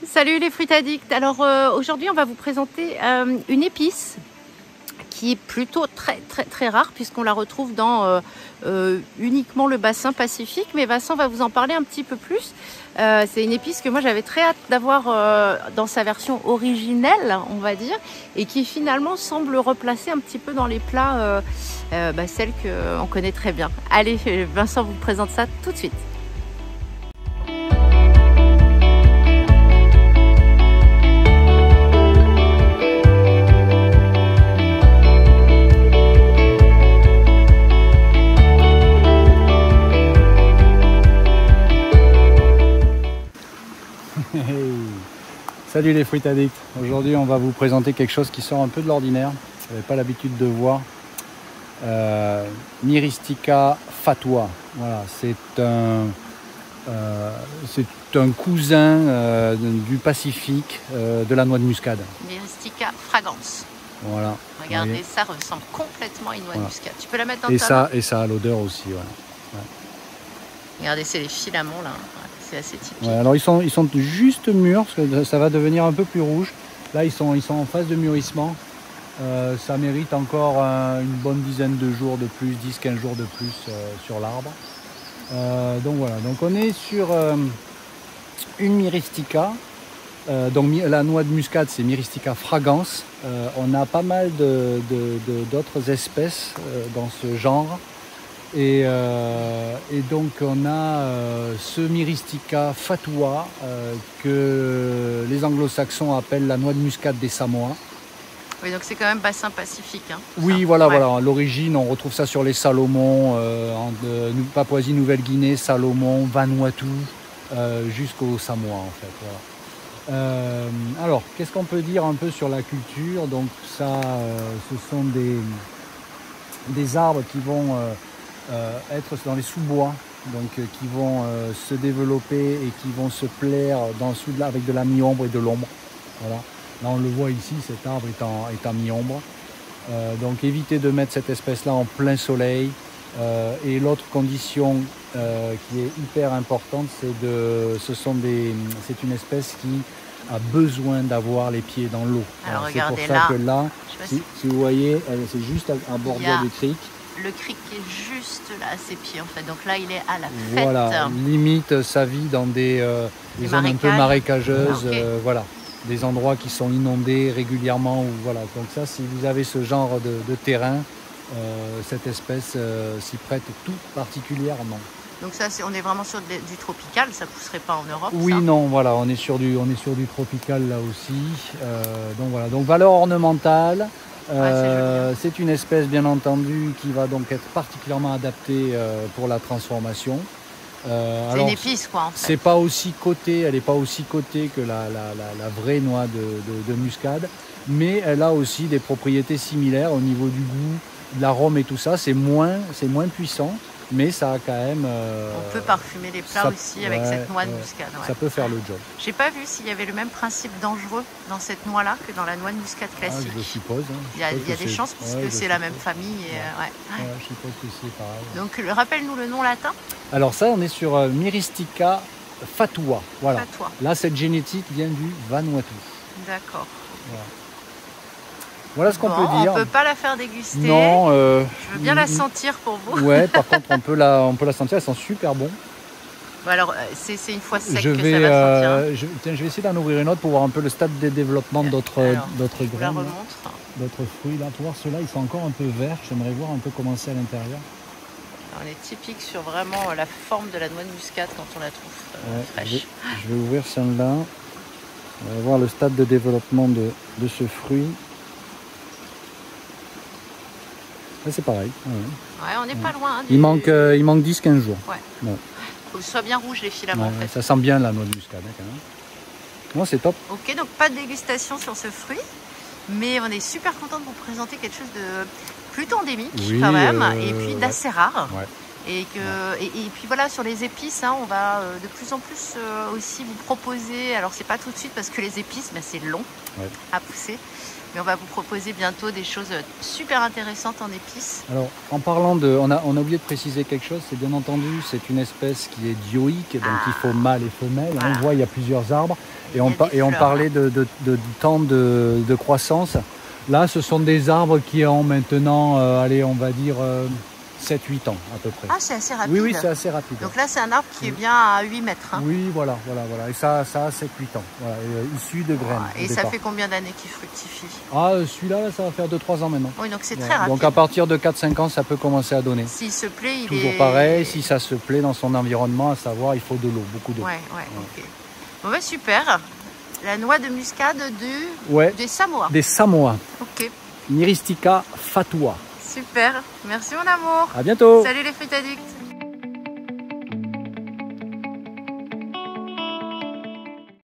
Salut les fruits addicts. Alors aujourd'hui on va vous présenter une épice qui est plutôt très rare puisqu'on la retrouve dans uniquement le bassin pacifique, mais Vincent va vous en parler un petit peu plus. C'est une épice que moi j'avais très hâte d'avoir dans sa version originelle, on va dire, et qui finalement semble replacer un petit peu dans les plats celle qu'on connaît très bien. Allez, Vincent vous présente ça tout de suite. Salut les fruits addicts. Aujourd'hui on va vous présenter quelque chose qui sort un peu de l'ordinaire. Vous n'avez pas l'habitude de voir. Myristica fatua. Voilà, c'est un cousin du Pacifique de la noix de muscade. Myristica fragrans. Voilà. Regardez, ça ressemble complètement à une noix de muscade. Tu peux la mettre dans et ta ça main. Et ça a l'odeur aussi. Voilà. Ouais. Regardez, c'est les filaments là. C'est assez typique. Ouais, alors ils sont juste mûrs, parce que ça va devenir un peu plus rouge. Là ils sont en phase de mûrissement. Ça mérite encore une bonne dizaine de jours de plus, 10-15 jours de plus sur l'arbre. Donc voilà, donc on est sur une Myristica. Donc la noix de muscade c'est Myristica fragrans. On a pas mal d'autres espèces dans ce genre. Et donc on a ce Myristica fatua que les anglo-saxons appellent la noix de muscade des Samoa. Oui, donc c'est quand même bassin pacifique. Hein, oui, ça. voilà, Ouais. voilà. À l'origine, on retrouve ça sur les Salomon, en Papouasie-Nouvelle-Guinée, Salomon, Vanuatu, jusqu'aux Samoa en fait. Voilà. Alors, qu'est-ce qu'on peut dire un peu sur la culture? Donc ça, ce sont des arbres qui vont être dans les sous-bois, donc qui vont se développer et qui vont se plaire avec de la mi-ombre et de l'ombre. Voilà. Là on le voit ici, cet arbre est en mi-ombre. Donc évitez de mettre cette espèce là en plein soleil. Et l'autre condition qui est hyper importante, c'est une espèce qui a besoin d'avoir les pieds dans l'eau. Alors c'est pour regardez ça que là, si vous voyez, c'est juste à bordure du cric. Le cric qui est juste là à ses pieds en fait, donc là il est à la fête. Voilà, limite sa vie dans des zones un peu marécageuses, voilà, des endroits qui sont inondés régulièrement. Voilà. Donc ça, si vous avez ce genre de terrain, cette espèce s'y prête tout particulièrement. Donc ça, on est vraiment sur du tropical, ça pousserait pas en Europe? Oui, ça. Non, voilà, on est sur du tropical là aussi. Donc voilà, donc valeur ornementale. C'est une espèce bien entendu qui va donc être particulièrement adaptée pour la transformation. C'est une épice quoi en fait. C'est pas aussi coté, elle n'est pas aussi cotée que la vraie noix de muscade, mais elle a aussi des propriétés similaires au niveau du goût, de l'arôme et tout ça. C'est moins puissant, mais ça a quand même... on peut parfumer les plats aussi avec cette noix de muscade. Ouais. Ça peut faire le job. J'ai pas vu s'il y avait le même principe dangereux dans cette noix-là que dans la noix de muscade classique. Je suppose. Il y a des chances puisque c'est la même famille. Et, je suppose que c'est pareil. Donc rappelle-nous le nom latin. Alors ça, on est sur Myristica fatua. Voilà. Fatua. Là, cette génétique vient du Vanuatu. D'accord. Voilà ce qu'on peut dire. On ne peut pas la faire déguster. Non. Je veux bien la sentir pour vous. Ouais, par contre, on peut la sentir. Elle sent super bon. Bon, alors, c'est une fois sec que ça va sentir. Je vais essayer d'en ouvrir une autre pour voir un peu le stade de développement d'autres graines. D'autres fruits. Là, pour voir ceux-là, ils sont encore un peu verts. J'aimerais voir un peu comment c'est à l'intérieur. On est typique sur vraiment la forme de la noix de muscade quand on la trouve fraîche. Je vais ouvrir celle-là. On va voir le stade de développement de ce fruit. Là, c'est pareil. Ouais, on n'est pas loin. Il manque 10-15 jours. Ouais. Faut que ce soit bien rouge les filaments en fait. Ça sent bien la noix de muscade quand même. Non, c'est top. Ok, donc pas de dégustation sur ce fruit, mais on est super content de vous présenter quelque chose de plutôt endémique quand même, et puis d'assez rare. Ouais. Et puis voilà, sur les épices, hein, on va de plus en plus aussi vous proposer, alors c'est pas tout de suite parce que les épices, c'est long à pousser, mais on va vous proposer bientôt des choses super intéressantes en épices. Alors, en parlant de... On a oublié de préciser quelque chose, c'est bien entendu, c'est une espèce qui est dioïque, donc il faut mâle et femelle. Voilà. On voit, il y a plusieurs arbres. Et on parlait de temps de croissance. Là, ce sont des arbres qui ont maintenant, allez, on va dire 7-8 ans à peu près. Ah, c'est assez rapide. Oui, oui, c'est assez rapide. Donc là, c'est un arbre qui est bien à 8 mètres. Hein. Oui, voilà. Et ça a 7-8 ans, voilà, issu de graines. Et ça fait combien d'années qu'il fructifie? Ah, celui-là, ça va faire 2-3 ans maintenant. Oui, donc c'est très rapide. Donc à partir de 4-5 ans, ça peut commencer à donner. S'il se plaît, il toujours est... pareil, si ça se plaît dans son environnement, à savoir, il faut de l'eau, beaucoup d'eau. Ouais, ok. Bon, bah, super. La noix de muscade des Samoa. Des Samoa. Ok. Myristica fatua. Super. Merci mon amour. À bientôt. Salut les fruits addicts.